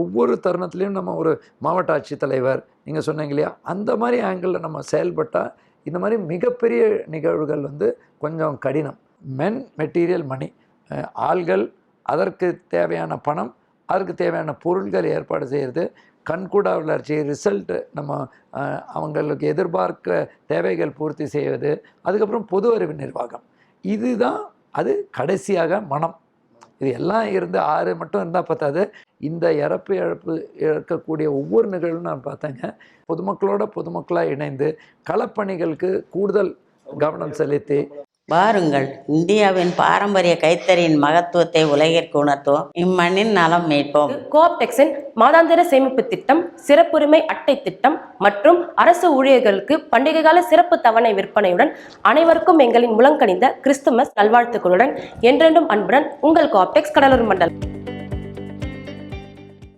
ஒவ்வொரு தருணத்துலேயும் நம்ம ஒரு மாவட்ட ஆட்சித்தலைவர் நீங்கள் சொன்னீங்க இல்லையா, அந்த மாதிரி ஆங்கிளில் நம்ம செயல்பட்டால் இந்த மாதிரி மிகப்பெரிய நிகழ்வுகள் கொஞ்சம் கடினம். மென், மெட்டீரியல், மணி, ஆள்கள், அதற்கு தேவையான பணம், அதற்கு தேவையான பொருட்கள் ஏற்பாடு செய்கிறது, கண்கூடா வளர்ச்சி, ரிசல்ட்டு நம்ம அவங்களுக்கு எதிர்பார்க்க தேவைகள் பூர்த்தி செய்வது, அதுக்கப்புறம் பொது அறிவு நிர்வாகம். இதுதான் அது. கடைசியாக மனம். இது எல்லாம் இருந்து 6 மட்டும் இருந்தால் பத்தாது. இந்த இறப்பு இழக்கக்கூடிய ஒவ்வொரு நிகழ்வும் நான் பார்த்தேங்க. பொதுமக்களாக இணைந்து களப்பணிகளுக்கு கூடுதல் கவனம் செலுத்தி வாருங்கள், இந்தியாவின் பாரம்பரிய கைத்தறியின் மகத்துவத்தை உலகிற்கு உணர்த்துவோம். இம்மண்ணின் நலம் மீட்போம். கோஆப்டெக்ஸின் மாதாந்திர சேமிப்பு திட்டம், சிறப்புரிமை அட்டை திட்டம் மற்றும் அரசு ஊழியர்களுக்கு பண்டிகை கால சிறப்பு தவணை விற்பனையுடன் அனைவருக்கும் எங்களின் முழங்கணிந்த கிறிஸ்துமஸ் நல்வாழ்த்துக்களுடன் என்றென்றும் அன்புடன் உங்கள் கோஆப்டெக்ஸ் கடலூர் மண்டலம்.